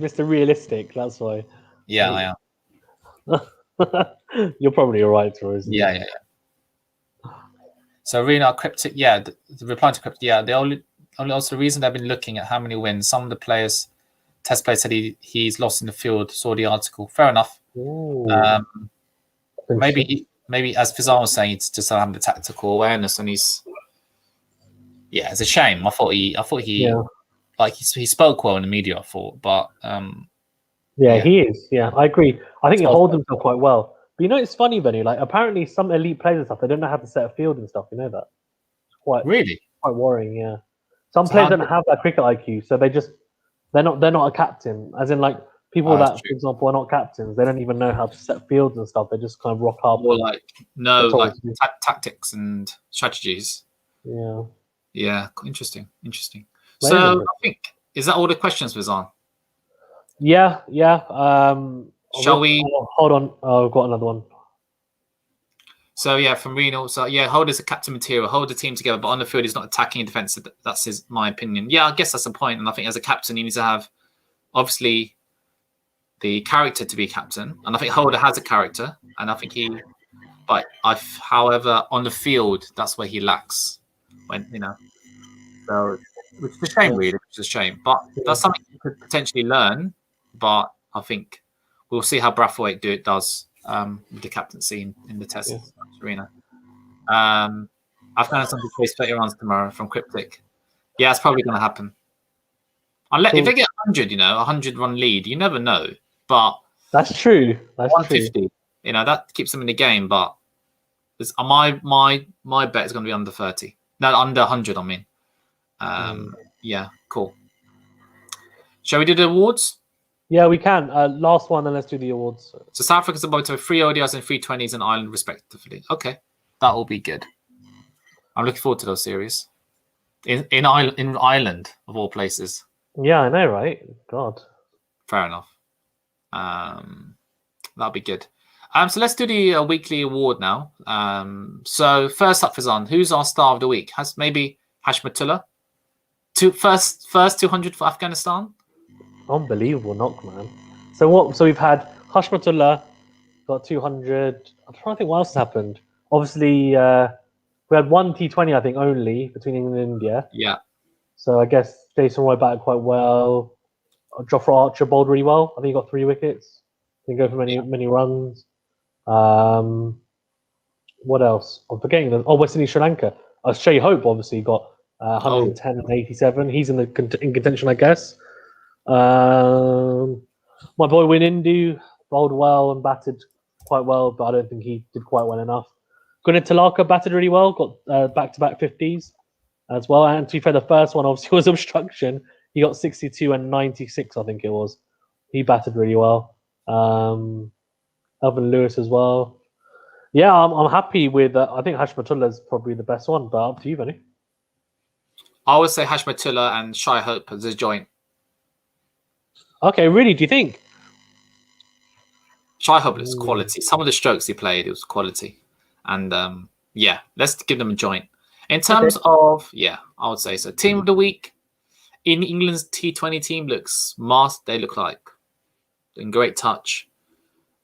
Mr. Realistic. That's why. Yeah, I am. You're probably right, Rosie. Yeah. So Rena cryptic, the reply to cryptic, the only also the reason they've been looking at how many wins. Some of the test players said he's lost in the field. Saw the article. Fair enough. Maybe as Fazan was saying, it's just having the tactical awareness, and it's a shame. I thought he he spoke well in the media. I thought, but he is. Yeah, I agree. I think he holds himself quite well. But it's funny, Benny. Like apparently, some elite players and stuff, they don't know how to set a field and stuff. You know that? It's quite worrying. Yeah, some players don't have that cricket IQ, so they're not a captain. As in, like people that, for example, are not captains. They don't even know how to set fields and stuff. They just kind of rock up. Or tactics and strategies. Yeah. Yeah, interesting. So I think is that all the questions, Fazan? Yeah. Shall we? Hold on. I've got another one. So from Reno. So Hold is a captain material. Hold the team together, but on the field he's not attacking and defensive. That's my opinion. Yeah, I guess that's the point. And I think as a captain, you need to have obviously the character to be captain. And I think Holder has a character, and I think however, on the field, that's where he lacks. When so which is a shame, really. Which is a shame, but that's something you could potentially learn. But I think we'll see how Brathwaite does with the captaincy in the test arena. Afghanistan will face 30 runs tomorrow from Cryptic. Yeah, it's probably going to happen. Unless if they get 100, 100-run lead, you never know. But that's true. That's 150, true. That keeps them in the game. But my bet is going to be under 30. No, under 100. I mean, yeah, cool. Shall we do the awards? Yeah, we can. Last one, and let's do the awards. So South Africa's about to have 3 ODIs and 3 20s in Ireland, respectively. Okay, that will be good. I'm looking forward to those series. In Ireland, of all places. Yeah, I know, right? God. Fair enough. That'll be good. So let's do the weekly award now. So first up, Fazan, who's our star of the week? Has maybe Hashmatullah? First 200 for Afghanistan? Unbelievable knock, man. So we've had Hashmatullah got 200. I'm trying to think what else has happened. Obviously, we had one T20, I think, only between England and India. Yeah. So I guess Jason Roy batted quite well. Jofra Archer bowled really well. I think he got 3 wickets. Didn't go for many runs. What else? I'm forgetting them. West Indies, Sri Lanka. Shea Hope obviously got 110 and 87. He's in contention, I guess. My boy Winindu bowled well and batted quite well, but I don't think he did quite well enough. Gunnar Talaka batted really well, got back-to-back 50s as well. And to be fair, the first one obviously was Obstruction. He got 62 and 96, I think it was. He batted really well. Alvin Lewis as well. Yeah, I'm happy with. I think Hashmatullah is probably the best one, but up to you, Benny. I would say Hashmatullah and Shai Hope as a joint. Okay, really? Do you think? Shai Hope looks quality. Some of the strokes he played, it was quality. And yeah, let's give them a joint. In terms of, I would say so. Team of the week in England's T20 team looks masked. They look like in great touch.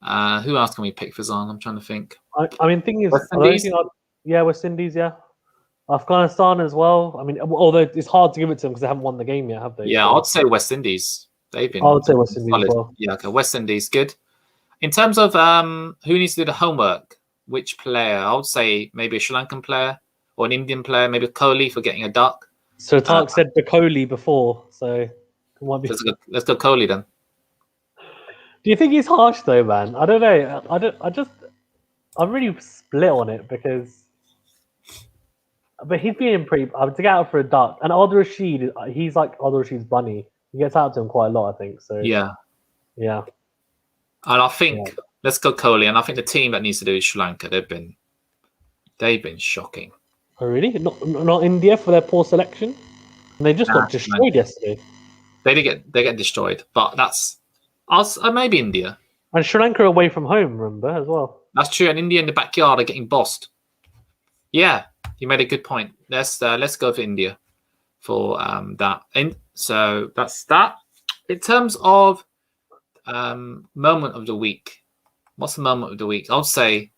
Who else can we pick for Zong? I'm trying to think. I mean, thing is, West Indies? West Indies, yeah. Afghanistan as well. I mean, although it's hard to give it to them because they haven't won the game yet, have they? Yeah, So, I'd say West Indies. They've been. I would say West Indies solid. as well. Yeah, okay. West Indies, good. In terms of who needs to do the homework, which player? I would say maybe a Sri Lankan player or an Indian player, maybe Kohli for getting a duck. So Tark said the Kohli before, so it might be. Let's go Kohli then. Do you think he's harsh though, man? I don't know. I'm really split on it because, but he's being pretty. To get out for a duck, and Abdul Rashid, he's like Abdul Rashid's bunny. He gets out to him quite a lot, I think. So yeah. And I think let's go Kohli, and I think the team that needs to do is Sri Lanka. They've been shocking. Oh really? Not India for their poor selection. And they just got destroyed yesterday. They get destroyed, but that's us. Maybe India. And Sri Lanka away from home, remember, as well. That's true. And India in the backyard are getting bossed. Yeah, you made a good point. Let's go for India for that. And so that's that. In terms of moment of the week, what's the moment of the week? I'll say.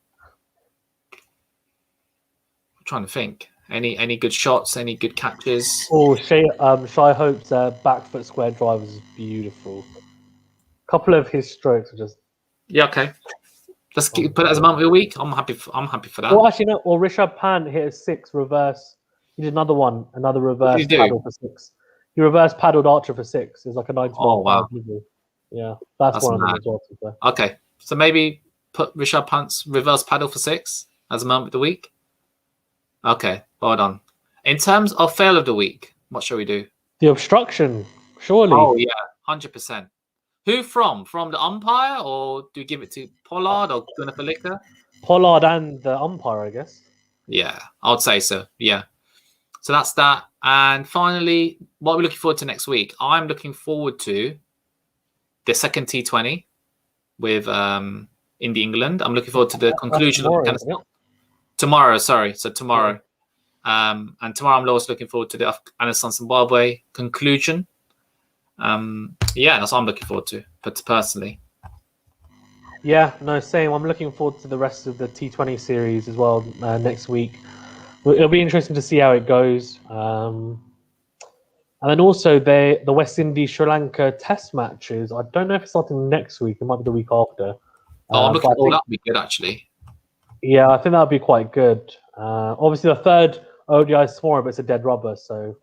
I'm trying to think. Any good shots? Any good catches? Oh, Shai Hope's back foot square drive was beautiful. A couple of his strokes are just. Yeah, okay. Let's put it as a moment of the week. I'm happy for that. Well, actually, no. Or Rishabh Pant hit a 6 reverse. He did another reverse paddle for 6. He reverse paddled Archer for 6. It's like a 90. Oh wow! Yeah, that's one mad. of them as well. Okay, so maybe put Rishabh Pant's reverse paddle for 6 as a moment of the week. Okay, well done. In terms of fail of the week, what shall we do? The obstruction, surely. Oh yeah, 100%. Who from? From the umpire, or do you give it to Pollard or Gunnar? Pollard and the umpire, I guess. Yeah, I would say so. Yeah. So that's that. And finally, what are we looking forward to next week? I'm looking forward to the second T20 with India England. I'm looking forward to the conclusion of tomorrow. Sorry, so tomorrow. Yeah. And tomorrow I'm also looking forward to the Afghanistan Zimbabwe conclusion. Yeah, that's what I'm looking forward to, but personally. Yeah, no, same. I'm looking forward to the rest of the T20 series as well next week. It'll be interesting to see how it goes. And then also the West Indies Sri Lanka test matches. I don't know if it's starting next week. It might be the week after. I'm looking forward. That'll be good, actually. Yeah, I think that'll be quite good. Obviously, the third ODI is tomorrow, but it's a dead rubber, so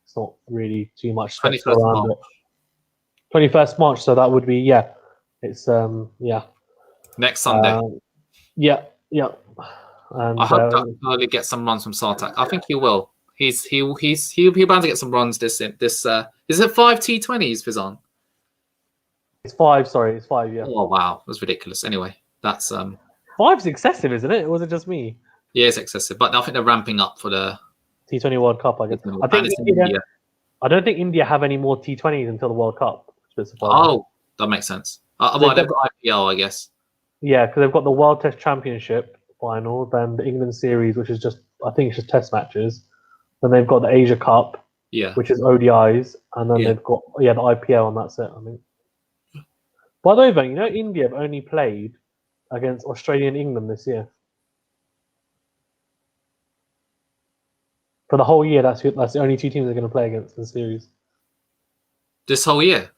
it's not really too much stress around it. 21st March, so that would be it's next Sunday. Yeah. And, I hope that early gets some runs from Sartak. I think he will. He'll bound to get some runs this. Is it 5 T20s, Fizan? It's 5. Sorry, it's 5. Yeah. Oh wow, that's ridiculous. Anyway, that's 5's excessive, isn't it? Or was it just me? Yeah, it's excessive, but I think they're ramping up for the T20 World Cup. I guess. I think India. I don't think India have any more T20s until the World Cup. Oh, that makes sense. Well, they've got IPL, I guess. Yeah, because they've got the World Test Championship final, then the England series, which is I think it's just test matches. Then they've got the Asia Cup, which is ODIs, and then they've got the IPL, and that's it. I think. By the way, Ben, India have only played against Australia and England this year. For the whole year, that's the only 2 teams they're going to play against in the series. This whole year?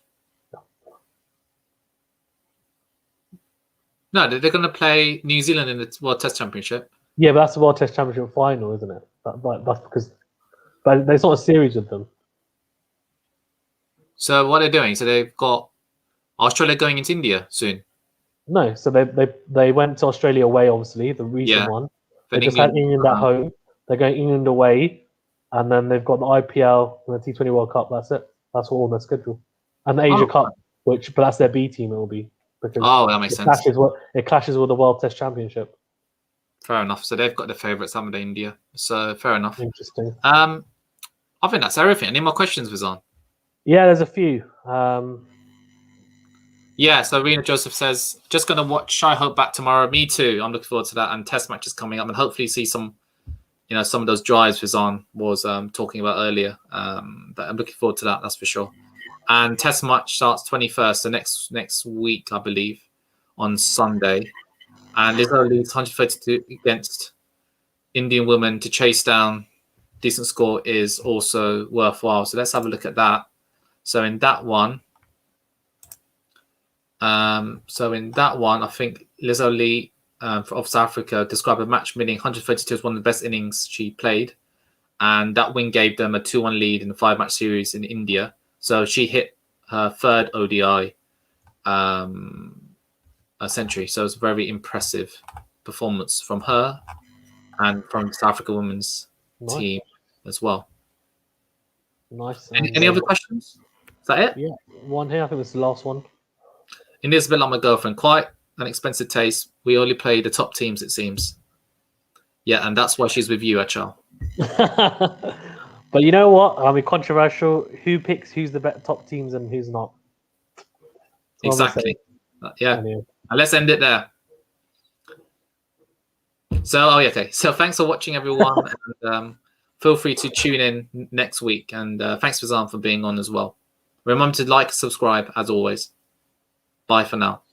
No, they're going to play New Zealand in the World Test Championship. Yeah, but that's the World Test Championship final, isn't it? That's because, but there's not a series of them. So what they're doing? So they've got Australia going into India soon. No, so they went to Australia away, obviously the recent one. They just had England at home. They're going England away, and then they've got the IPL and the T20 World Cup. That's it. That's all on their schedule, and the Asia Cup, but that's their B team. It will be because that makes sense. It clashes with the World Test Championship. Fair enough. So they've got the favourites, haven't they, India? So fair enough. Interesting. I think that's everything. Any more questions, Vizan? Yeah, there's a few. Yeah, so Rena Joseph says, just going to watch Shy Hope back tomorrow. Me too. I'm looking forward to that. And test matches coming up, and hopefully see some, some of those drives Fizan was talking about earlier. But I'm looking forward to that, that's for sure. And test match starts 21st, so next week, I believe, on Sunday. And Lizzo leads 132 against Indian women to chase down decent score is also worthwhile. So let's have a look at that. So in that one, I think Lizzo Lee of South Africa described a match winning 132 as one of the best innings she played. And that win gave them a 2-1 lead in the 5-match series in India. So she hit her third ODI century. So it's a very impressive performance from her and from the South Africa women's team as well. Nice. Any other questions? Is that it? Yeah, one here. I think this is the last one. India's a bit like my girlfriend. Quite an expensive taste. We only play the top teams, it seems. Yeah, and that's why she's with you, Achal. But you know what? I mean, controversial. Who picks who's the top teams and who's not? Exactly. Yeah. Anyway. And let's end it there. So, okay. So thanks for watching, everyone. And feel free to tune in next week. And thanks, Fizan, for being on as well. Remember to like, subscribe, as always. Bye for now.